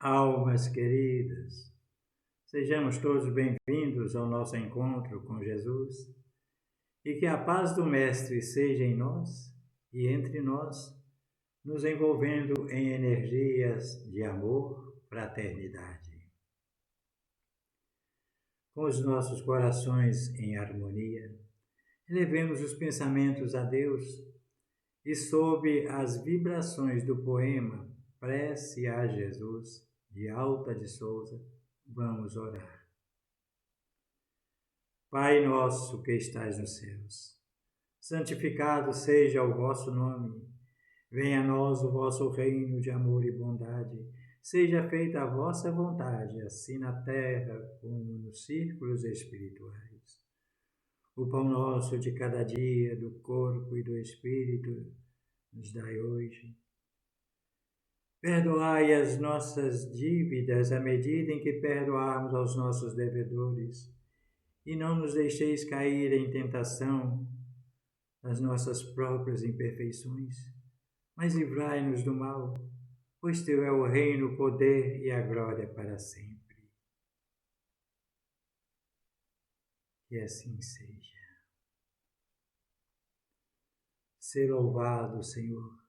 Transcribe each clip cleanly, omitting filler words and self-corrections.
Almas queridas, sejamos todos bem-vindos ao nosso encontro com Jesus e que a paz do Mestre seja em nós e entre nós, nos envolvendo em energias de amor, fraternidade. Com os nossos corações em harmonia, elevemos os pensamentos a Deus e, sob as vibrações do poema Prece a Jesus, de Alta de Souza, vamos orar. Pai nosso que estais nos céus, santificado seja o vosso nome. Venha a nós o vosso reino de amor e bondade. Seja feita a vossa vontade, assim na terra como nos círculos espirituais. O pão nosso de cada dia, do corpo e do espírito, nos dai hoje. Perdoai as nossas dívidas à medida em que perdoarmos aos nossos devedores, e não nos deixeis cair em tentação das nossas próprias imperfeições, mas livrai-nos do mal, pois teu é o reino, o poder e a glória para sempre. Que assim seja. Sê louvado, Senhor,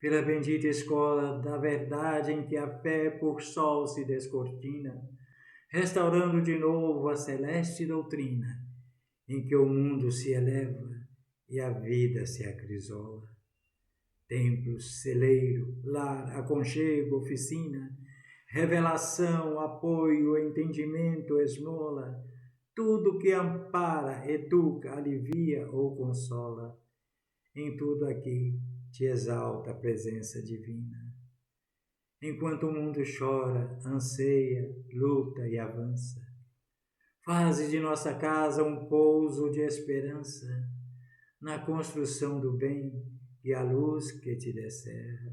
pela bendita escola da verdade em que a fé por sol se descortina, restaurando de novo a celeste doutrina em que o mundo se eleva e a vida se acrisola. Templo, celeiro, lar, aconchego, oficina, revelação, apoio, entendimento, esmola, tudo que ampara, educa, alivia ou consola, em tudo aqui te exalta a presença divina. Enquanto o mundo chora, anseia, luta e avança, faze de nossa casa um pouso de esperança, na construção do bem e a luz que te descerra.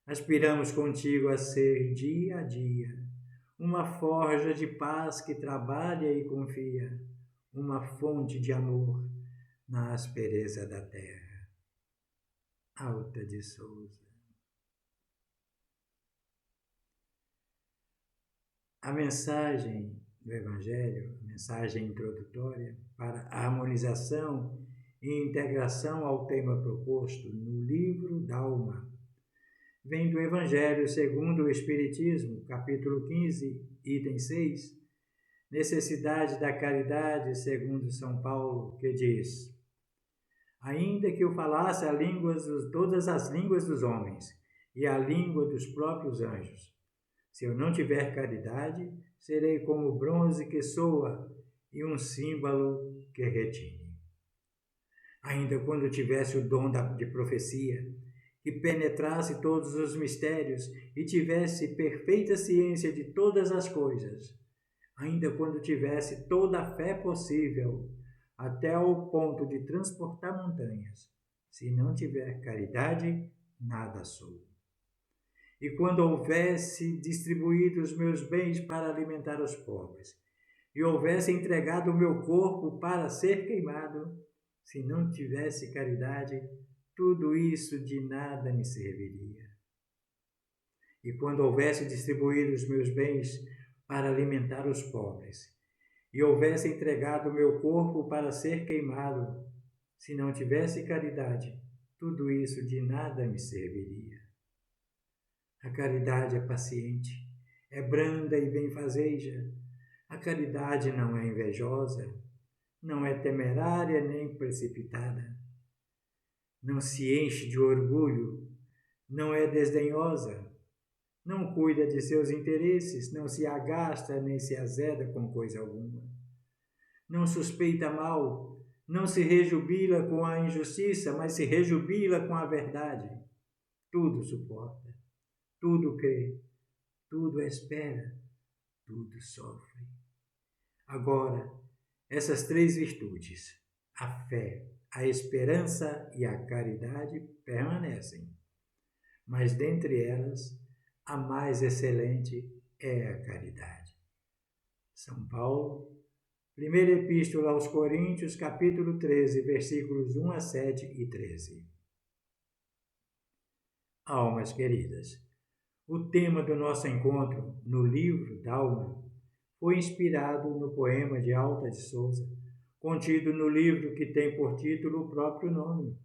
Aspiramos contigo a ser, dia a dia, uma forja de paz que trabalha e confia, uma fonte de amor na aspereza da terra. Alta de Souza. A mensagem do Evangelho, a mensagem introdutória para a harmonização e integração ao tema proposto no livro Dalma, vem do Evangelho segundo o Espiritismo, capítulo 15, item 6, necessidade da caridade segundo São Paulo, que diz: ainda que eu falasse todas as línguas dos homens e a língua dos próprios anjos, se eu não tiver caridade, serei como o bronze que soa e um símbolo que retine. Ainda quando tivesse o dom de profecia, que penetrasse todos os mistérios e tivesse perfeita ciência de todas as coisas, ainda quando tivesse toda a fé possível, até ao ponto de transportar montanhas, se não tiver caridade, nada sou. E quando houvesse distribuído os meus bens para alimentar os pobres, e houvesse entregado o meu corpo para ser queimado, se não tivesse caridade, tudo isso de nada me serviria. E quando houvesse distribuído os meus bens para alimentar os pobres, e houvesse entregado o meu corpo para ser queimado, se não tivesse caridade, tudo isso de nada me serviria. A caridade é paciente, é branda e benfazeja. A caridade não é invejosa, não é temerária nem precipitada. Não se enche de orgulho, não é desdenhosa, não cuida de seus interesses, não se agasta nem se azeda com coisa alguma. Não suspeita mal, não se rejubila com a injustiça, mas se rejubila com a verdade. Tudo suporta, tudo crê, tudo espera, tudo sofre. Agora, essas três virtudes, a fé, a esperança e a caridade, permanecem. Mas dentre elas, a mais excelente é a caridade. São Paulo, primeira epístola aos Coríntios, capítulo 13, versículos 1 a 7 e 13. Almas queridas, O tema do nosso encontro no livro Dalma foi inspirado no poema de Alta de Souza, contido no livro que tem por título o próprio nome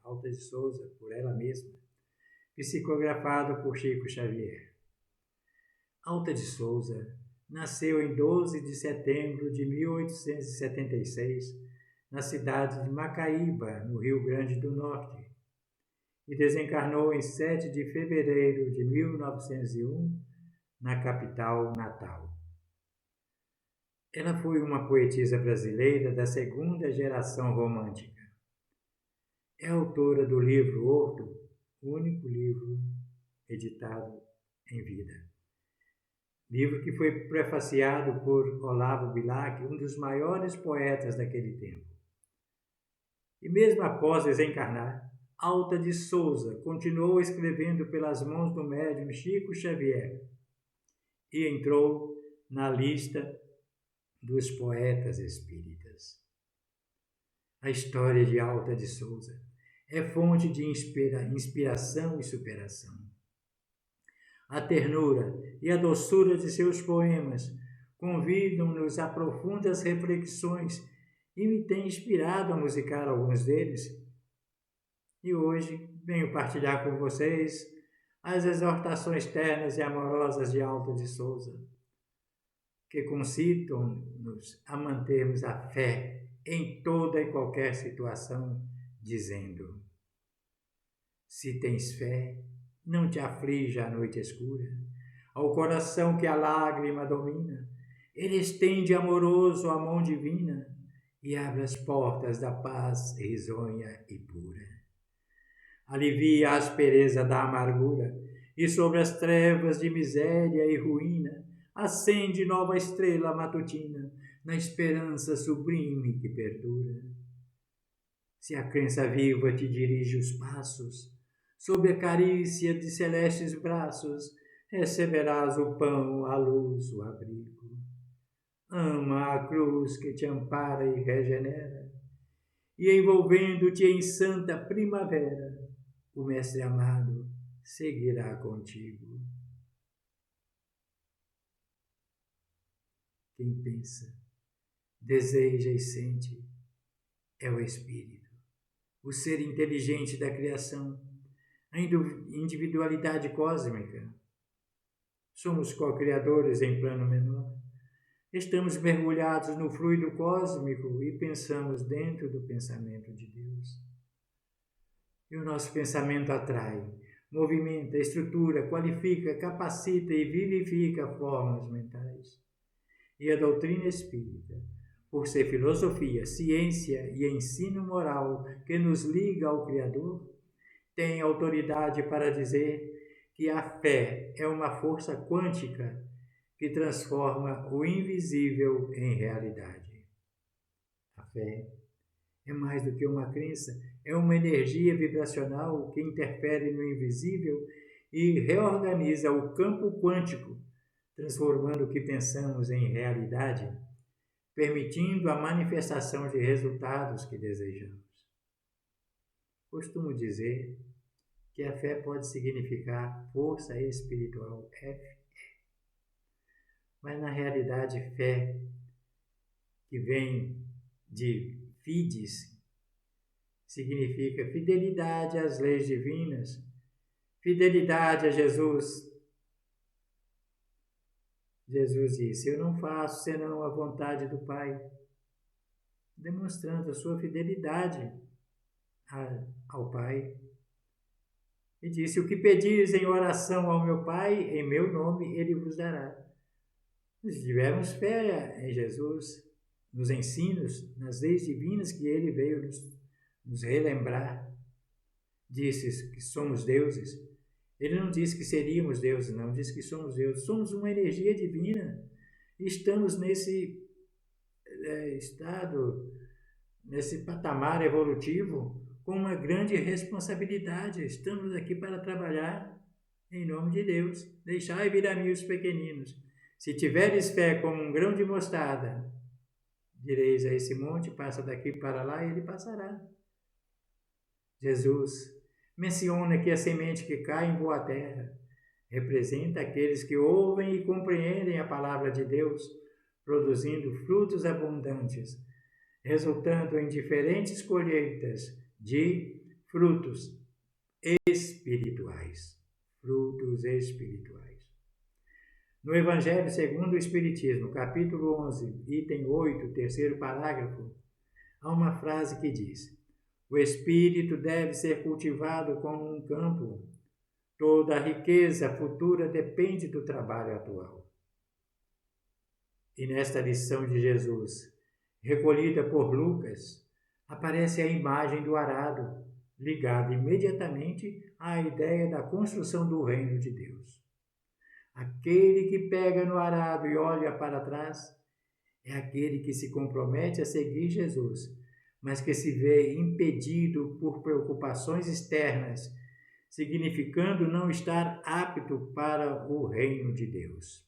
Alta de Souza, por ela mesma, psicografado por Chico Xavier. Alta de Souza nasceu em 12 de setembro de 1876, na cidade de Macaíba, no Rio Grande do Norte, e desencarnou em 7 de fevereiro de 1901, na capital natal. Ela foi uma poetisa brasileira da segunda geração romântica. É autora do livro Horto, o único livro editado em vida. Livro que foi prefaciado por Olavo Bilac, um dos maiores poetas daquele tempo. E mesmo após desencarnar, Alta de Souza continuou escrevendo pelas mãos do médium Chico Xavier e entrou na lista dos poetas espíritas. A história de Alta de Souza é fonte de inspiração e superação. A ternura e a doçura de seus poemas convidam-nos a profundas reflexões e me tem inspirado a musicar alguns deles. E hoje venho partilhar com vocês as exortações ternas e amorosas de Alta de Souza, que concitam-nos a mantermos a fé em toda e qualquer situação, dizendo: se tens fé, não te aflija a noite escura, ao coração que a lágrima domina, ele estende amoroso a mão divina e abre as portas da paz risonha e pura. Alivia a aspereza da amargura e sobre as trevas de miséria e ruína acende nova estrela matutina na esperança sublime que perdura. Se a crença viva te dirige os passos, sob a carícia de celestes braços, receberás o pão, a luz, o abrigo. Ama a cruz que te ampara e regenera, e envolvendo-te em santa primavera, o Mestre amado seguirá contigo. Quem pensa, deseja e sente é o Espírito, o ser inteligente da criação, a individualidade cósmica. Somos co-criadores em plano menor. Estamos mergulhados no fluido cósmico e pensamos dentro do pensamento de Deus. E o nosso pensamento atrai, movimenta, estrutura, qualifica, capacita e vivifica formas mentais. E a doutrina espírita, por ser filosofia, ciência e ensino moral que nos liga ao Criador, tem autoridade para dizer que a fé é uma força quântica que transforma o invisível em realidade. A fé é mais do que uma crença, é uma energia vibracional que interfere no invisível e reorganiza o campo quântico, transformando o que pensamos em realidade, permitindo a manifestação de resultados que desejamos. Costumo dizer que a fé pode significar força espiritual, FE. Mas na realidade, fé, que vem de fides, significa fidelidade às leis divinas, fidelidade a Jesus. Jesus disse: eu não faço senão a vontade do Pai, demonstrando a sua fidelidade ao Pai. E disse: o que pedis em oração ao meu Pai, em meu nome, Ele vos dará. Se tivermos fé em Jesus, nos ensinos, nas leis divinas que Ele veio nos relembrar, disse que somos deuses. Ele não disse que seríamos deuses, não, disse que somos deuses. Somos uma energia divina. Estamos nesse estado, nesse patamar evolutivo, com uma grande responsabilidade. Estamos aqui para trabalhar em nome de Deus. Deixai vir a mim os pequeninos. Se tiveres fé como um grão de mostarda, direis a esse monte, passa daqui para lá, e ele passará. Jesus menciona que a semente que cai em boa terra representa aqueles que ouvem e compreendem a palavra de Deus, produzindo frutos abundantes, resultando em diferentes colheitas de frutos espirituais. Frutos espirituais. No Evangelho segundo o Espiritismo, capítulo 11, item 8, terceiro parágrafo, há uma frase que diz: o espírito deve ser cultivado como um campo. Toda a riqueza futura depende do trabalho atual. E nesta lição de Jesus, recolhida por Lucas, aparece a imagem do arado, ligada imediatamente à ideia da construção do reino de Deus. Aquele que pega no arado e olha para trás é aquele que se compromete a seguir Jesus, mas que se vê impedido por preocupações externas, significando não estar apto para o reino de Deus.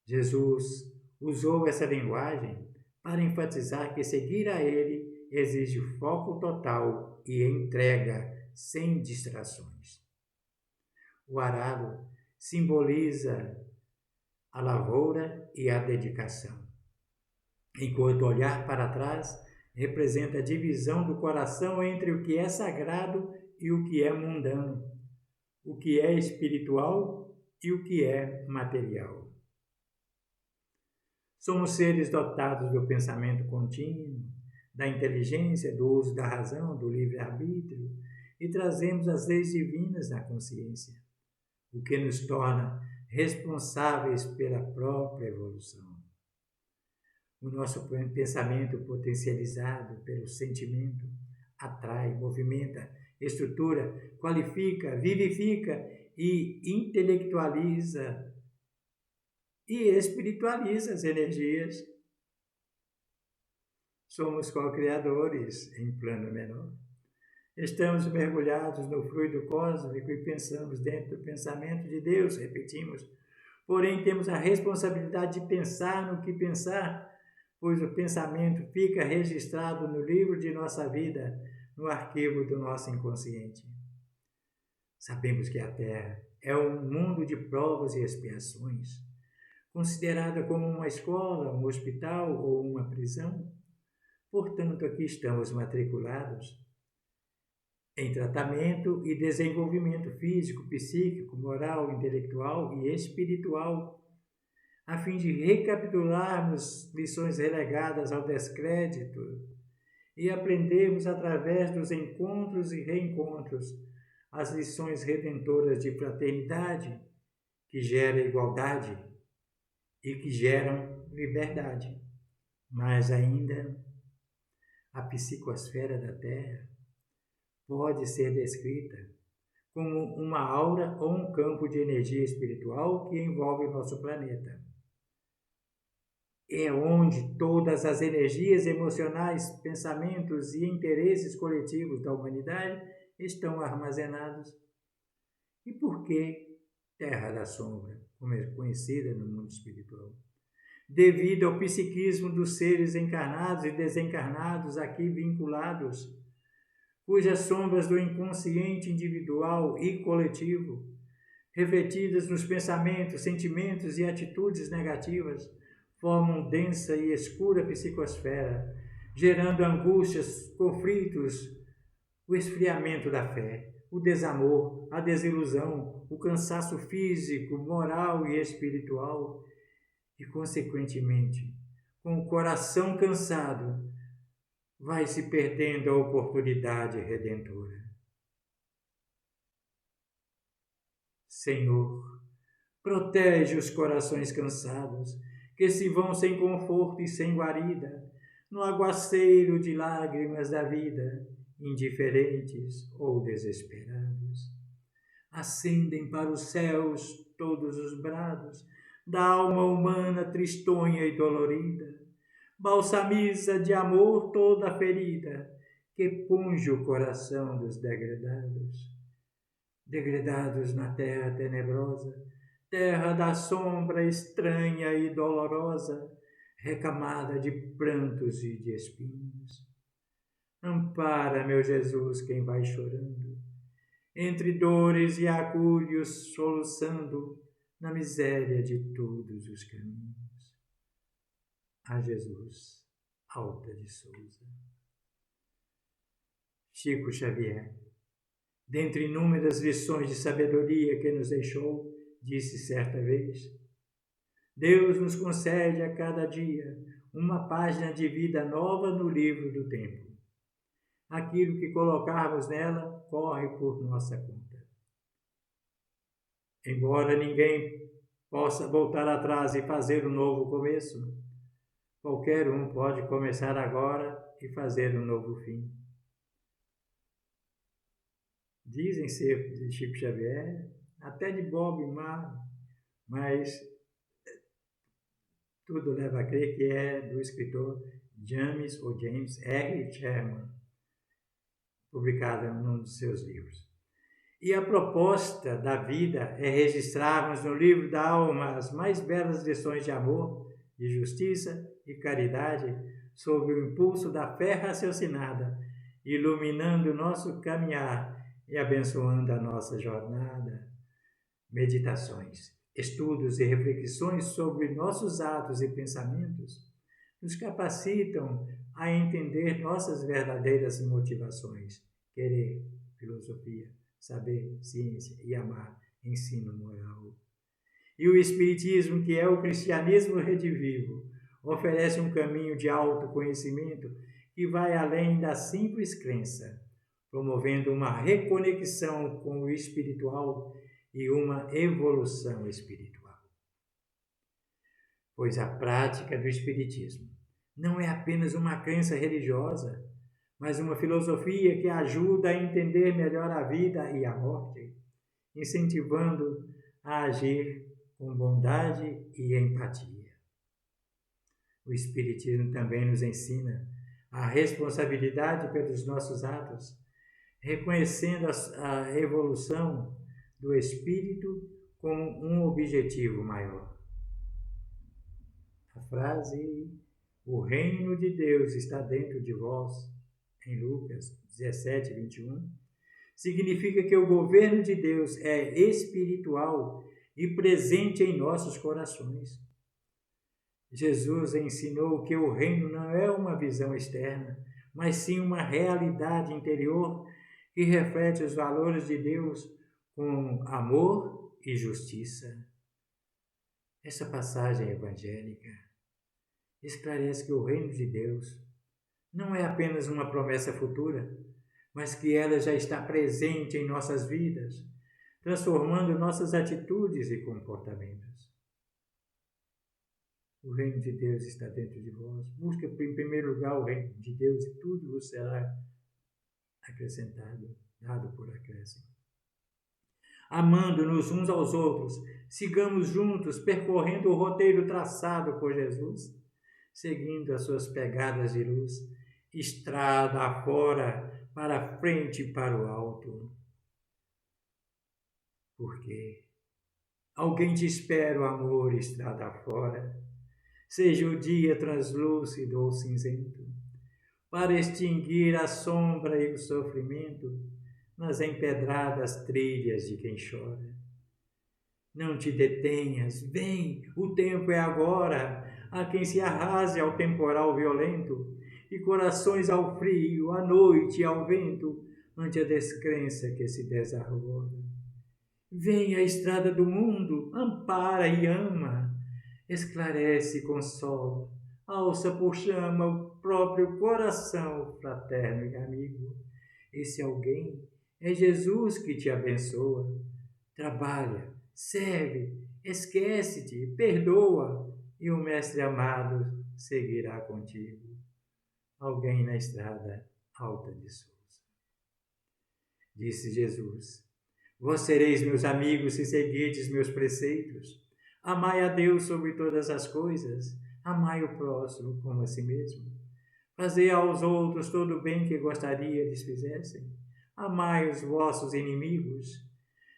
Jesus usou essa linguagem para enfatizar que seguir a Ele exige foco total e entrega sem distrações. O arado simboliza a lavoura e a dedicação, enquanto olhar para trás representa a divisão do coração entre o que é sagrado e o que é mundano, o que é espiritual e o que é material. Somos seres dotados do pensamento contínuo, da inteligência, do uso da razão, do livre-arbítrio, e trazemos as leis divinas na consciência, o que nos torna responsáveis pela própria evolução. O nosso pensamento potencializado pelo sentimento atrai, movimenta, estrutura, qualifica, vivifica e intelectualiza e espiritualiza as energias. Somos co-criadores em plano menor. Estamos mergulhados no fluido cósmico e pensamos dentro do pensamento de Deus, repetimos. Porém, temos a responsabilidade de pensar no que pensar, pois o pensamento fica registrado no livro de nossa vida, no arquivo do nosso inconsciente. Sabemos que a Terra é um mundo de provas e expiações, considerada como uma escola, um hospital ou uma prisão. Portanto, aqui estamos matriculados em tratamento e desenvolvimento físico, psíquico, moral, intelectual e espiritual, a fim de recapitularmos lições relegadas ao descrédito e aprendermos através dos encontros e reencontros as lições redentoras de fraternidade que geram igualdade e que geram liberdade. Mas ainda a psicosfera da Terra pode ser descrita como uma aura ou um campo de energia espiritual que envolve o nosso planeta. É onde todas as energias emocionais, pensamentos e interesses coletivos da humanidade estão armazenados. E por que Terra da Sombra, como é conhecida no mundo espiritual? Devido ao psiquismo dos seres encarnados e desencarnados aqui vinculados, cujas sombras do inconsciente individual e coletivo, refletidas nos pensamentos, sentimentos e atitudes negativas, formam densa e escura psicosfera, gerando angústias, conflitos, o esfriamento da fé, o desamor, a desilusão, o cansaço físico, moral e espiritual, e, consequentemente, com o coração cansado, vai se perdendo a oportunidade redentora. Senhor, protege os corações cansados, que se vão sem conforto e sem guarida, no aguaceiro de lágrimas da vida, indiferentes ou desesperados. Acendem para os céus todos os brados da alma humana tristonha e dolorida, balsamiza de amor toda a ferida que punge o coração dos degradados na terra tenebrosa, terra da sombra estranha e dolorosa, recamada de prantos e de espinhos. Ampara, meu Jesus, quem vai chorando, entre dores e agulhos, soluçando na miséria de todos os caminhos. A Jesus, Alta de Souza. Chico Xavier, dentre inúmeras lições de sabedoria que nos deixou, disse certa vez: Deus nos concede a cada dia uma página de vida nova no livro do tempo. Aquilo que colocarmos nela corre por nossa conta. Embora ninguém possa voltar atrás e fazer um novo começo, qualquer um pode começar agora e fazer um novo fim. Dizem ser de Chico Xavier, até de Bob Marley, mas tudo leva a crer que é do escritor James R. Sherman, publicado em um de seus livros. E a proposta da vida é registrarmos no livro da alma as mais belas lições de amor, de justiça e caridade, sob o impulso da fé raciocinada, iluminando o nosso caminhar e abençoando a nossa jornada. Meditações, estudos e reflexões sobre nossos atos e pensamentos nos capacitam a entender nossas verdadeiras motivações: querer, filosofia, saber, ciência e amar, ensino moral. E o Espiritismo, que é o cristianismo redivivo, oferece um caminho de autoconhecimento que vai além da simples crença, promovendo uma reconexão com o espiritual e uma evolução espiritual. Pois a prática do Espiritismo não é apenas uma crença religiosa, mas uma filosofia que ajuda a entender melhor a vida e a morte, incentivando a agir com bondade e empatia. O Espiritismo também nos ensina a responsabilidade pelos nossos atos, reconhecendo a evolução do espírito como um objetivo maior. A frase "O reino de Deus está dentro de vós", em Lucas 17, 21, significa que o governo de Deus é espiritual e presente em nossos corações. Jesus ensinou que o reino não é uma visão externa, mas sim uma realidade interior que reflete os valores de Deus com amor e justiça. Essa passagem evangélica esclarece que o reino de Deus não é apenas uma promessa futura, mas que ela já está presente em nossas vidas, transformando nossas atitudes e comportamentos. O reino de Deus está dentro de vós. Busca em primeiro lugar o reino de Deus e tudo vos será acrescentado, dado por acréscimo. Amando-nos uns aos outros, sigamos juntos percorrendo o roteiro traçado por Jesus, seguindo as suas pegadas de luz, estrada afora, para frente e para o alto. Porque alguém te espera, o amor, estrada afora, seja o dia translúcido ou cinzento, para extinguir a sombra e o sofrimento nas empedradas trilhas de quem chora. Não te detenhas, vem, o tempo é agora, a quem se arrase ao temporal violento, e corações ao frio, à noite e ao vento, ante a descrença que se desarvora. Vem a estrada do mundo, ampara e ama, esclarece e consola, alça por chama o próprio coração fraterno e amigo. Esse alguém é Jesus que te abençoa. Trabalha, serve, esquece-te, perdoa, e o Mestre amado seguirá contigo. Alguém na estrada Alta de Souza. Disse Jesus: Vós sereis meus amigos se seguirdes meus preceitos. Amai a Deus sobre todas as coisas, amai o próximo como a si mesmo. Fazei aos outros todo o bem que gostaria lhes fizessem. Amai os vossos inimigos.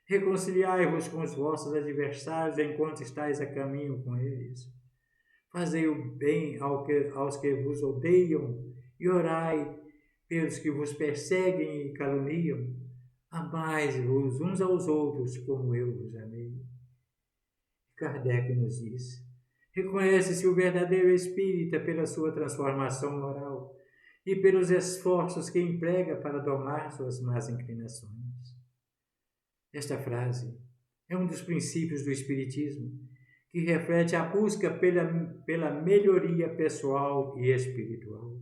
Reconciliai-vos com os vossos adversários enquanto estáis a caminho com eles. Fazei o bem aos que vos odeiam e orai pelos que vos perseguem e caluniam. Amai-vos uns aos outros como eu vos amei. Kardec nos diz: reconhece-se o verdadeiro espírita pela sua transformação moral e pelos esforços que emprega para domar suas más inclinações. Esta frase é um dos princípios do Espiritismo, que reflete a busca pela melhoria pessoal e espiritual.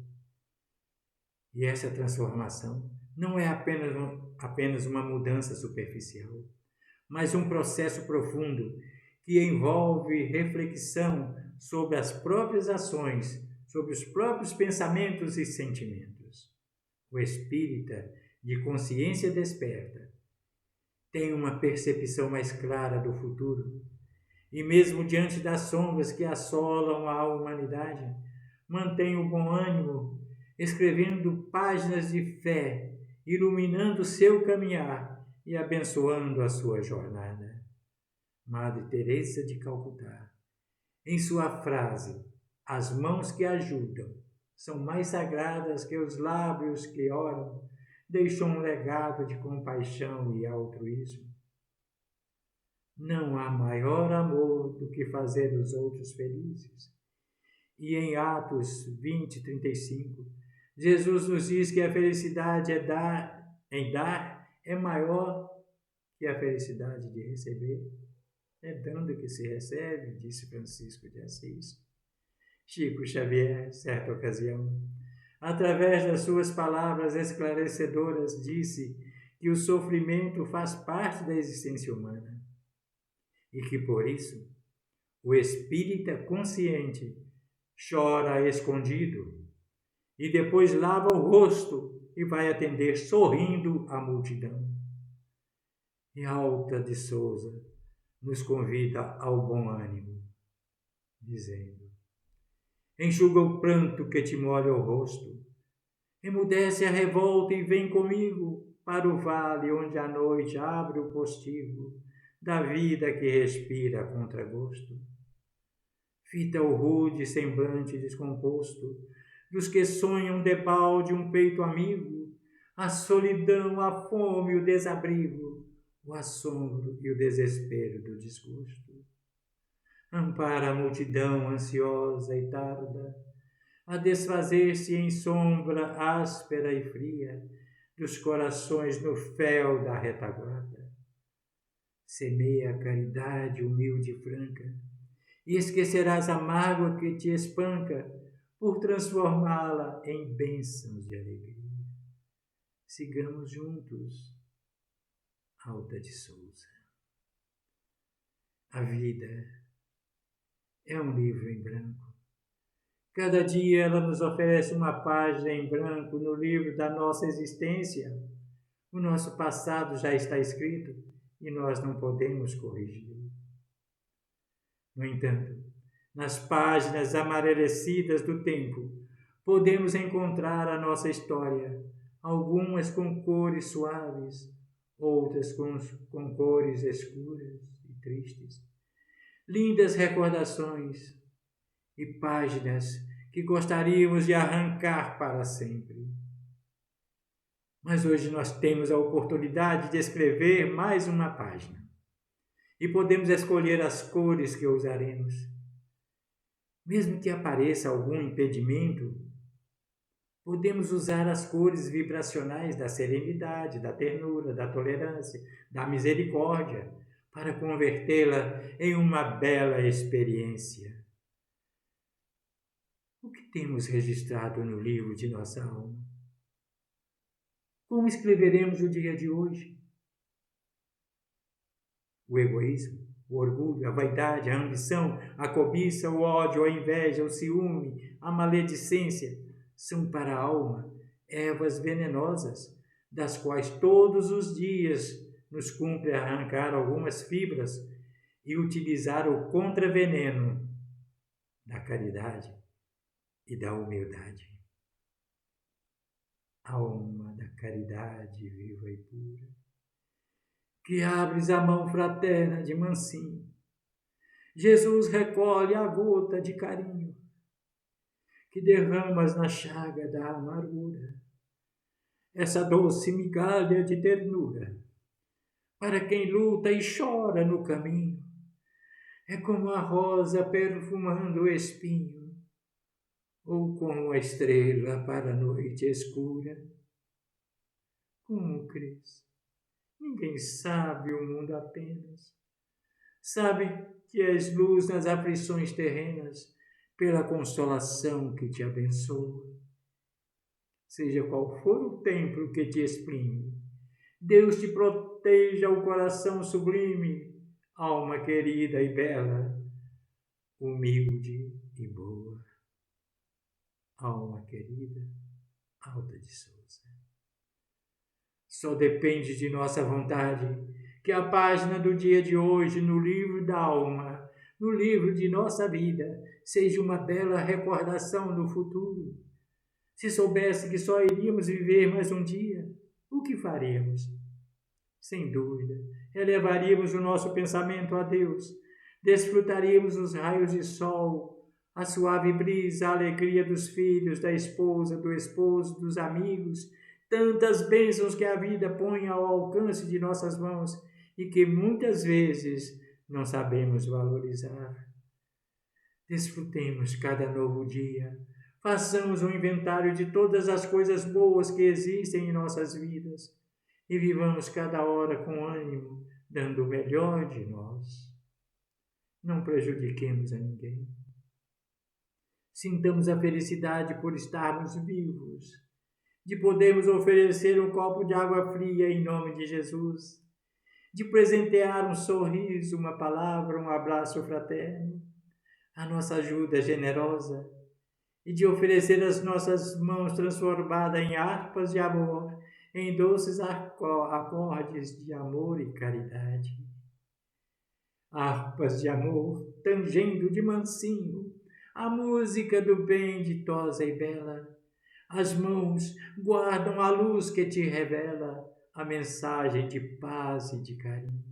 E essa transformação não é apenas uma mudança superficial, mas um processo profundo que envolve reflexão sobre as próprias ações, sobre os próprios pensamentos e sentimentos. O espírita de consciência desperta tem uma percepção mais clara do futuro e, mesmo diante das sombras que assolam a humanidade, mantém o bom ânimo, escrevendo páginas de fé, iluminando seu caminhar e abençoando a sua jornada. Madre Teresa de Calcutá, em sua frase, as mãos que ajudam são mais sagradas que os lábios que oram, deixou um legado de compaixão e altruísmo. Não há maior amor do que fazer os outros felizes. E em Atos 20:35, Jesus nos diz que a felicidade em dar é maior que a felicidade de receber. É dando que se recebe, disse Francisco de Assis. Chico Xavier, certa ocasião, através das suas palavras esclarecedoras, disse que o sofrimento faz parte da existência humana e que, por isso, o espírita consciente chora escondido e depois lava o rosto e vai atender sorrindo a multidão. E Alta de Souza nos convida ao bom ânimo, dizendo: enxuga o pranto que te molha o rosto, emudece a revolta e vem comigo para o vale onde a noite abre o postigo da vida que respira a contragosto. Fita o rude semblante descomposto dos que sonham debalde um peito amigo, a solidão, a fome, o desabrigo, o assombro e o desespero do desgosto. Ampara a multidão ansiosa e tarda, a desfazer-se em sombra áspera e fria dos corações no fel da retaguarda. Semeia a caridade humilde e franca, e esquecerás a mágoa que te espanca por transformá-la em bênçãos de alegria. Sigamos juntos, Alta de Souza. A vida é um livro em branco. Cada dia ela nos oferece uma página em branco no livro da nossa existência. O nosso passado já está escrito e nós não podemos corrigi-lo. No entanto, nas páginas amarelecidas do tempo, podemos encontrar a nossa história, algumas com cores suaves, outras com cores escuras e tristes. Lindas recordações e páginas que gostaríamos de arrancar para sempre. Mas hoje nós temos a oportunidade de escrever mais uma página e podemos escolher as cores que usaremos. Mesmo que apareça algum impedimento, podemos usar as cores vibracionais da serenidade, da ternura, da tolerância, da misericórdia, para convertê-la em uma bela experiência. O que temos registrado no livro de nossa alma? Como escreveremos o dia de hoje? O egoísmo, o orgulho, a vaidade, a ambição, a cobiça, o ódio, a inveja, o ciúme, a maledicência são para a alma ervas venenosas, das quais todos os dias nos cumpre arrancar algumas fibras e utilizar o contraveneno da caridade e da humildade. Alma da caridade viva e pura, que abres a mão fraterna de mansinho, Jesus recolhe a gota de carinho que derramas na chaga da amargura, essa doce migalha de ternura para quem luta e chora no caminho. É como a rosa perfumando o espinho, ou como a estrela para a noite escura. Como crês? Ninguém sabe, o mundo apenas sabe que és luz nas aflições terrenas, pela consolação que te abençoa. Seja qual for o templo que te exprime, Deus te proteja o coração sublime, alma querida e bela, humilde e boa. Alma querida, Alta de Souza. Só depende de nossa vontade que a página do dia de hoje no livro da alma, no livro de nossa vida, seja uma bela recordação do futuro. Se soubesse que só iríamos viver mais um dia, o que faríamos? Sem dúvida, elevaríamos o nosso pensamento a Deus, desfrutaríamos os raios de sol, a suave brisa, a alegria dos filhos, da esposa, do esposo, dos amigos, tantas bênçãos que a vida põe ao alcance de nossas mãos e que muitas vezes não sabemos valorizar. Desfrutemos cada novo dia, façamos um inventário de todas as coisas boas que existem em nossas vidas e vivamos cada hora com ânimo, dando o melhor de nós. Não prejudiquemos a ninguém. Sintamos a felicidade por estarmos vivos, de podermos oferecer um copo de água fria em nome de Jesus, de presentear um sorriso, uma palavra, um abraço fraterno, a nossa ajuda generosa e de oferecer as nossas mãos transformadas em harpas de amor, em doces acordes de amor e caridade. Harpas de amor, tangendo de mansinho, a música do bem ditosa e bela. As mãos guardam a luz que te revela a mensagem de paz e de carinho.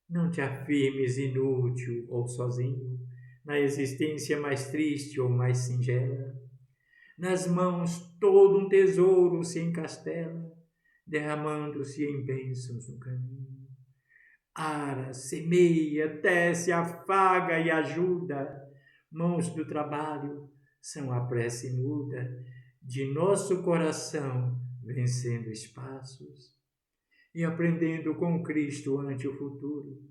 Não te afirmes inútil ou sozinho, na existência mais triste ou mais singela. Nas mãos todo um tesouro se encastela, derramando-se em bênçãos no caminho. Ara, semeia, tece, afaga e ajuda. Mãos do trabalho são a prece muda de nosso coração, vencendo espaços e aprendendo com Cristo ante o futuro.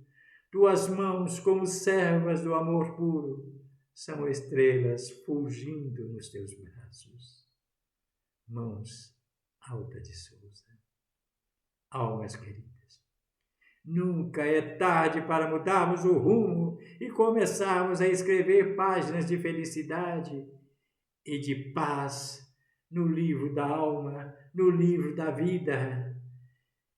Tuas mãos, como servas do amor puro, são estrelas fulgindo nos teus braços. Mãos Alta de Souza. Almas queridas, nunca é tarde para mudarmos o rumo e começarmos a escrever páginas de felicidade e de paz no livro da alma, no livro da vida.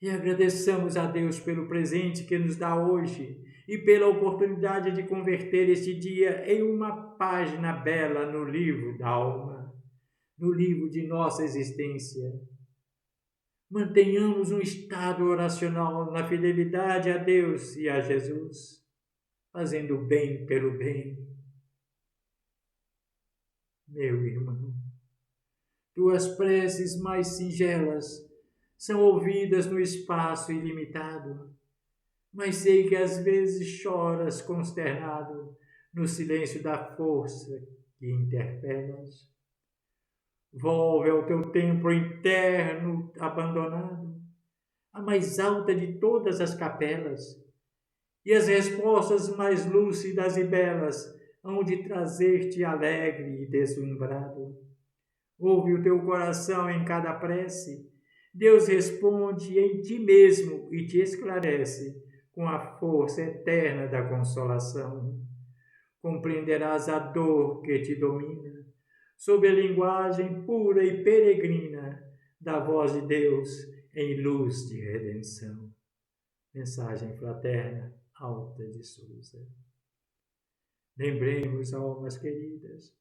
E agradeçamos a Deus pelo presente que nos dá hoje e pela oportunidade de converter este dia em uma página bela no livro da alma, no livro de nossa existência. Mantenhamos um estado oracional na fidelidade a Deus e a Jesus, fazendo o bem pelo bem. Meu irmão, tuas preces mais singelas são ouvidas no espaço ilimitado, mas sei que às vezes choras consternado no silêncio da força que interpelas. Volve ao teu templo interno abandonado, a mais alta de todas as capelas, e as respostas mais lúcidas e belas hão de trazer-te alegre e deslumbrado. Ouve o teu coração em cada prece, Deus responde em ti mesmo e te esclarece com a força eterna da consolação. Compreenderás a dor que te domina, sob a linguagem pura e peregrina da voz de Deus em luz de redenção. Mensagem fraterna, Alta de Souza. Lembremos, almas queridas,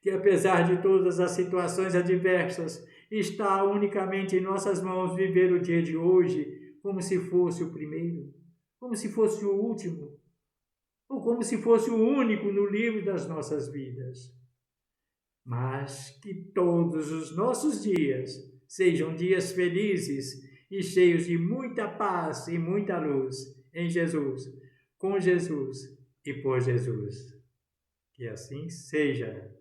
que apesar de todas as situações adversas, está unicamente em nossas mãos viver o dia de hoje como se fosse o primeiro, como se fosse o último, ou como se fosse o único no livro das nossas vidas. Mas que todos os nossos dias sejam dias felizes e cheios de muita paz e muita luz em Jesus, com Jesus e por Jesus. Que assim seja.